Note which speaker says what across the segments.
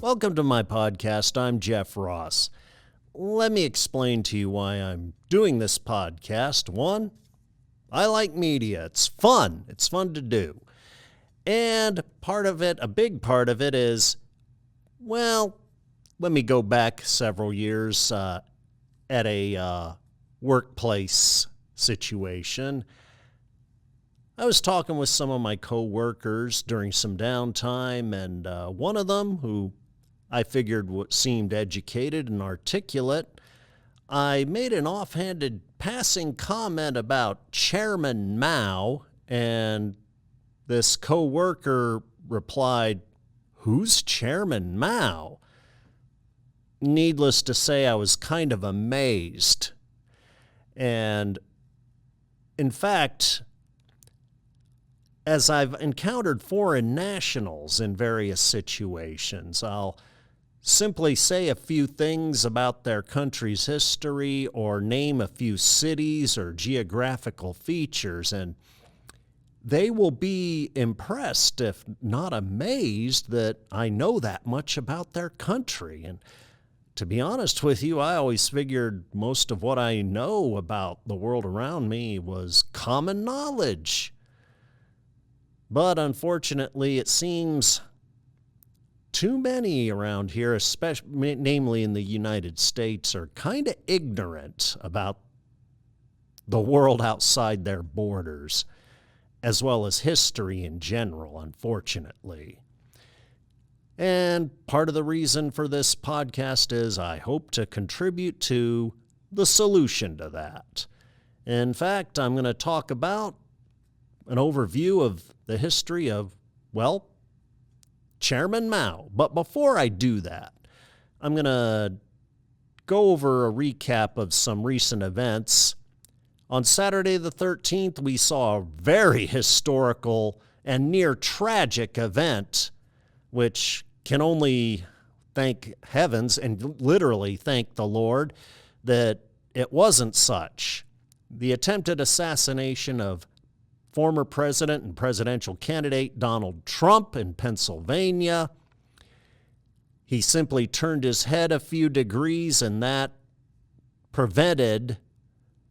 Speaker 1: Welcome to my podcast. I'm Jeff Ross. Let me explain to you why I'm doing this podcast. One, I like media. It's fun. It's fun to do. And part of it, a big part of it is, well, let me go back several years at a workplace situation. I was talking with some of my coworkers during some downtime, and one of them, who I figured seemed educated and articulate, I made an offhanded passing comment about Chairman Mao, and this coworker replied, "Who's Chairman Mao?" Needless to say, I was kind of amazed. And in fact, as I've encountered foreign nationals in various situations, I'll simply say a few things about their country's history or name a few cities or geographical features, and they will be impressed, if not amazed, that I know that much about their country. And to be honest with you, I always figured most of what I know about the world around me was common knowledge. But unfortunately, it seems too many around here, especially, namely in the United States, are kind of ignorant about the world outside their borders, as well as history in general, unfortunately. And part of the reason for this podcast is I hope to contribute to the solution to that. In fact, I'm going to talk about an overview of the history of, well, Chairman Mao. But before I do that, I'm going to go over a recap of some recent events. On Saturday the 13th, we saw a very historical and near tragic event, which can only thank heavens and literally thank the Lord that it wasn't such. The attempted assassination of former president and presidential candidate Donald Trump in Pennsylvania. He simply turned his head a few degrees, and that prevented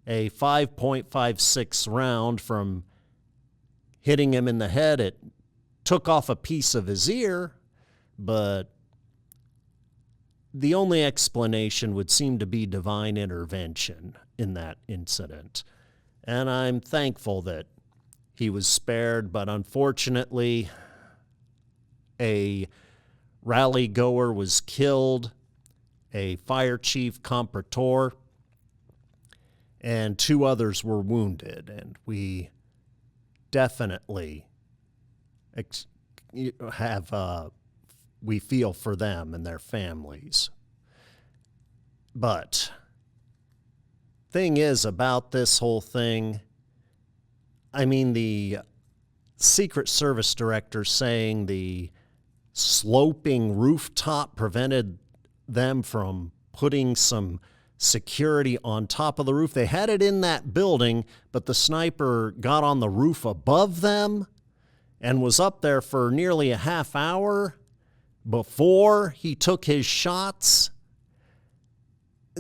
Speaker 1: a 5.56 round from hitting him in the head. It took off a piece of his ear, but the only explanation would seem to be divine intervention in that incident. And I'm thankful that he was spared, but unfortunately, a rally goer was killed, a fire chief comprador, and 2 others were wounded. And we definitely we feel for them and their families. But thing is about this whole thing, I mean, the Secret Service director saying the sloping rooftop prevented them from putting some security on top of the roof. They had it in that building, but the sniper got on the roof above them and was up there for nearly a half hour before he took his shots.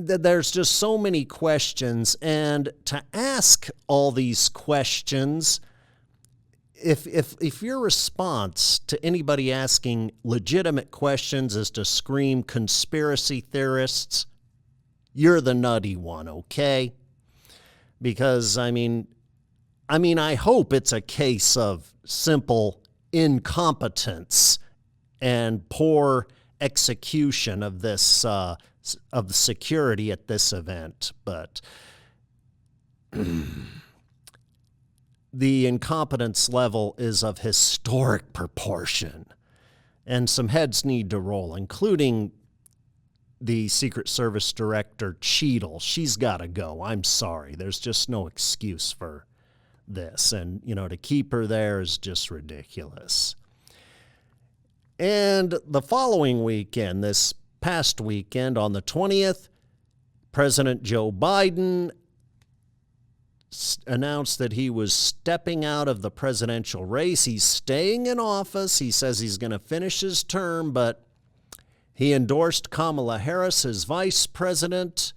Speaker 1: There's just so many questions, and to ask all these questions, if your response to anybody asking legitimate questions is to scream conspiracy theorists, you're the nutty one, okay? Because, I mean, I hope it's a case of simple incompetence and poor execution of this of the security at this event, but the incompetence level is of historic proportion, and some heads need to roll, including the Secret Service director, Cheadle. She's got to go. I'm sorry. There's just no excuse for this, and, to keep her there is just ridiculous. And the following weekend, this past weekend, on the 20th, President Joe Biden announced that he was stepping out of the presidential race. He's staying in office. He says he's going to finish his term, but He endorsed Kamala Harris as vice president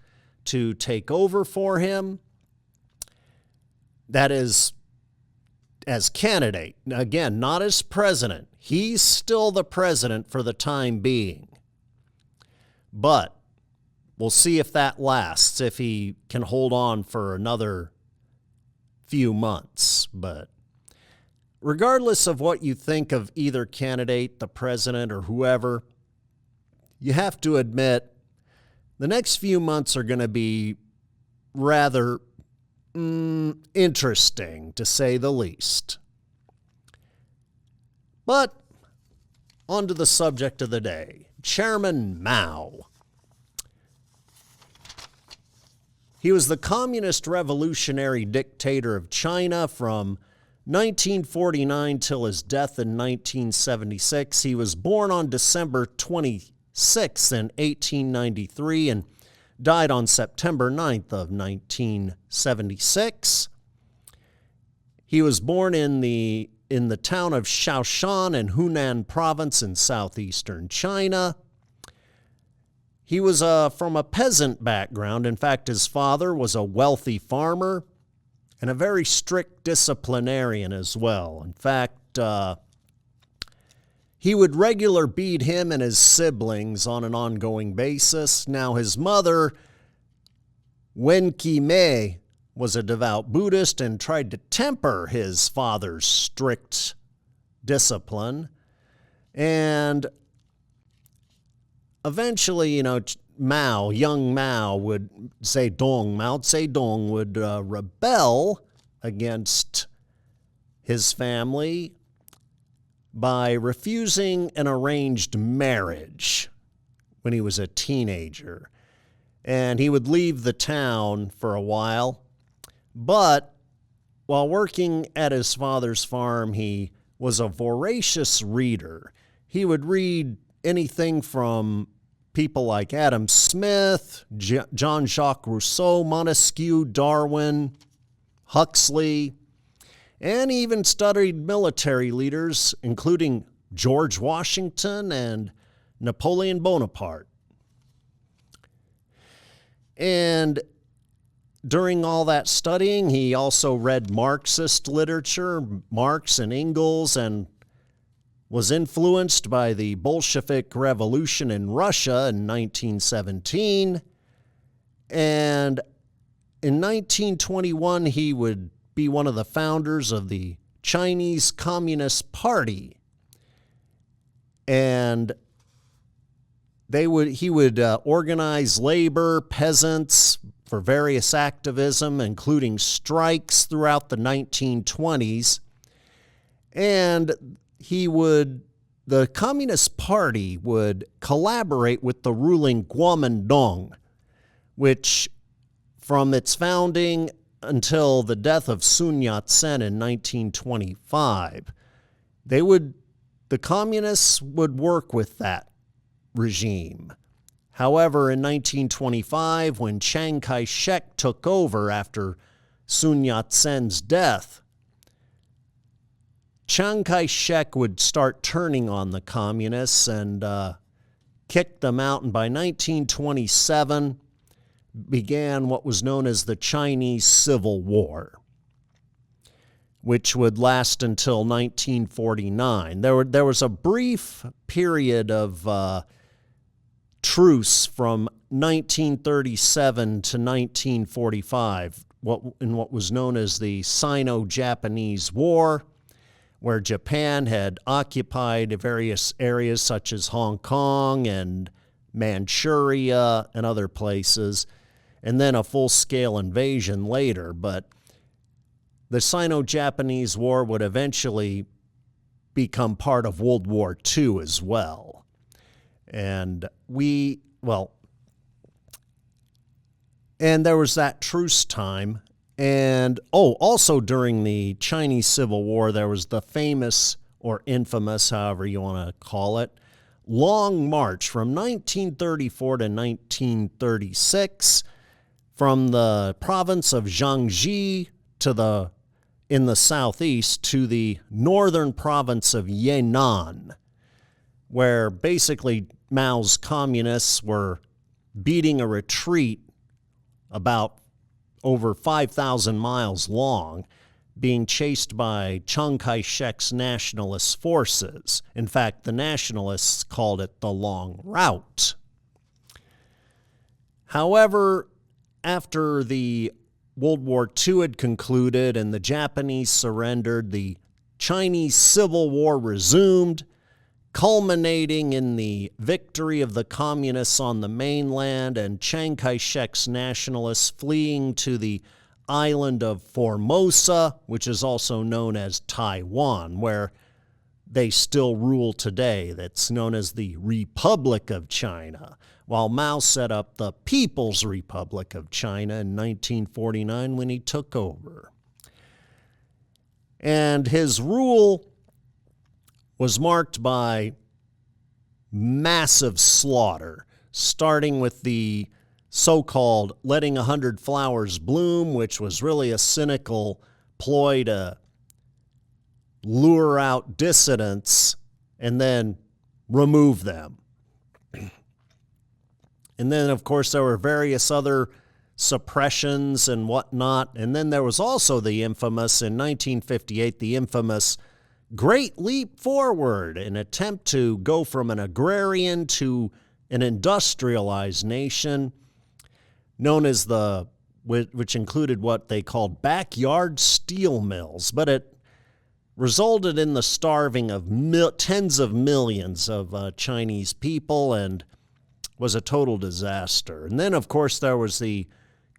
Speaker 1: to take over for him. That is, as candidate. Again, not as president. He's still the president for the time being. But we'll see if that lasts, if he can hold on for another few months. But regardless of what you think of either candidate, the president or whoever, you have to admit the next few months are going to be rather interesting, to say the least. But on to the subject of the day, Chairman Mao. He was the communist revolutionary dictator of China from 1949 till his death in 1976. He was born on December 26th in 1893 and died on September 9th of 1976. He was born in the town of Shaoshan in Hunan province in southeastern China. He was from a peasant background. In fact, his father was a wealthy farmer and a very strict disciplinarian as well. In fact, he would regularly beat him and his siblings on an ongoing basis. Now, his mother, Wen Qimei, was a devout Buddhist and tried to temper his father's strict discipline. And eventually, young Mao Zedong would rebel against his family by refusing an arranged marriage when he was a teenager. And he would leave the town for a while. But while working at his father's farm, he was a voracious reader. He would read anything from people like Adam Smith, Jean-Jacques Rousseau, Montesquieu, Darwin, Huxley, and he even studied military leaders, including George Washington and Napoleon Bonaparte. And during all that studying, he also read Marxist literature, Marx and Engels, and was influenced by the Bolshevik Revolution in Russia in 1917. And in 1921, he would be one of the founders of the Chinese Communist Party. And he would organize labor, peasants for various activism, including strikes throughout the 1920s. And the Communist Party would collaborate with the ruling Kuomintang, which from its founding until the death of Sun Yat-sen in 1925, the communists would work with that regime. However, in 1925, when Chiang Kai-shek took over after Sun Yat-sen's death, Chiang Kai-shek would start turning on the communists and kick them out. And by 1927 began what was known as the Chinese Civil War, which would last until 1949. There was a brief period of truce from 1937 to 1945, in what was known as the Sino-Japanese War, where Japan had occupied various areas such as Hong Kong and Manchuria and other places, and then a full-scale invasion later. But the Sino-Japanese War would eventually become part of World War II as well. And and there was that truce time. And, also during the Chinese Civil War, there was the famous or infamous, however you want to call it, Long March from 1934 to 1936 from the province of Jiangxi in the southeast to the northern province of Yunnan, where basically Mao's communists were beating a retreat about over 5,000 miles long, being chased by Chiang Kai-shek's nationalist forces. In fact, the nationalists called it the Long Route. However, after the World War II had concluded and the Japanese surrendered, the Chinese Civil War resumed, culminating in the victory of the communists on the mainland and Chiang Kai-shek's nationalists fleeing to the island of Formosa, which is also known as Taiwan, where they still rule today. That's known as the Republic of China, while Mao set up the People's Republic of China in 1949 when he took over. And his rule was marked by massive slaughter, starting with the so-called letting 100 flowers bloom, which was really a cynical ploy to lure out dissidents and then remove them. And then, of course, there were various other suppressions and whatnot. And then there was also the infamous, in 1958, the infamous Great Leap Forward, an attempt to go from an agrarian to an industrialized nation, known as which included what they called backyard steel mills. But it resulted in the starving of tens of millions of Chinese people and was a total disaster. And then, of course, there was the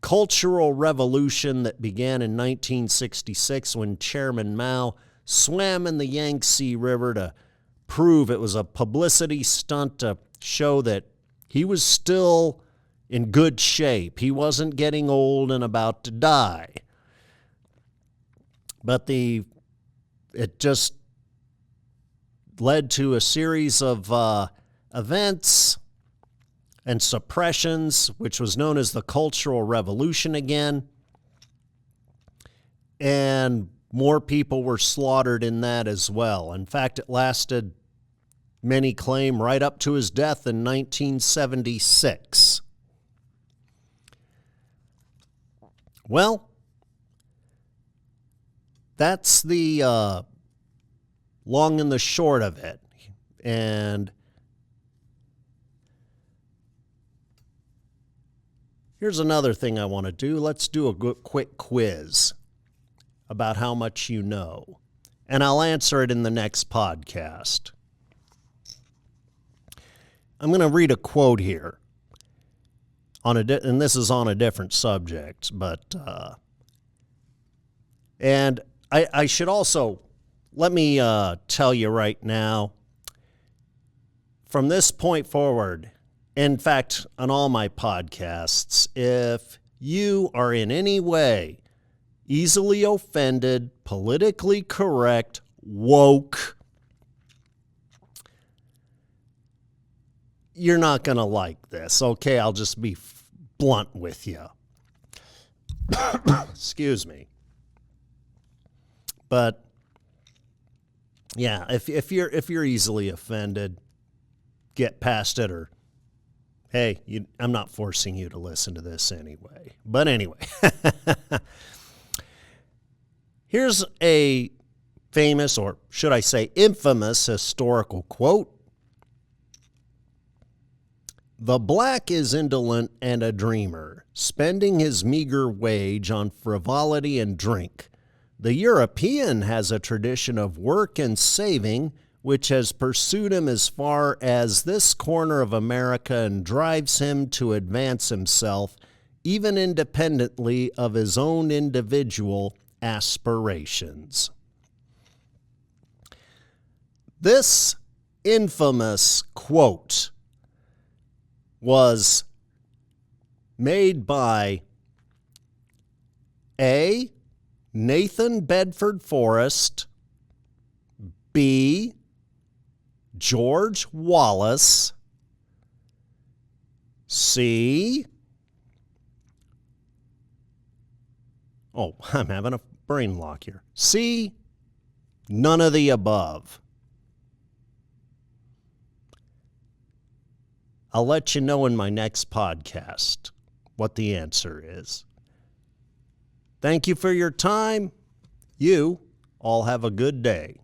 Speaker 1: Cultural Revolution that began in 1966 when Chairman Mao swam in the Yangtze River to prove it was a publicity stunt to show that he was still in good shape. He wasn't getting old and about to die. But it just led to a series of events and suppressions, which was known as the Cultural Revolution again. And more people were slaughtered in that as well. In fact, it lasted, many claim, right up to his death in 1976. Well, that's the long and the short of it. And here's another thing I want to do. Let's do a quick quiz about how much you know, and I'll answer it in the next podcast. I'm going to read a quote here, and this is on a different subject, but and I should also, let me tell you right now, from this point forward, in fact, on all my podcasts, if you are in any way easily offended, politically correct, woke, you're not going to like this, okay? I'll just be blunt with you. Excuse me. But yeah, if you're easily offended, get past it, or hey, I'm not forcing you to listen to this anyway. But anyway, here's a famous, or should I say infamous, historical quote. The black is indolent and a dreamer, spending his meager wage on frivolity and drink. The European has a tradition of work and saving, which has pursued him as far as this corner of America and drives him to advance himself, even independently of his own individual aspirations. This infamous quote was made by A. Nathan Bedford Forrest, B. George Wallace, C. Oh, I'm having a brain lock here. C. None of the above. I'll let you know in my next podcast what the answer is. Thank you for your time. You all have a good day.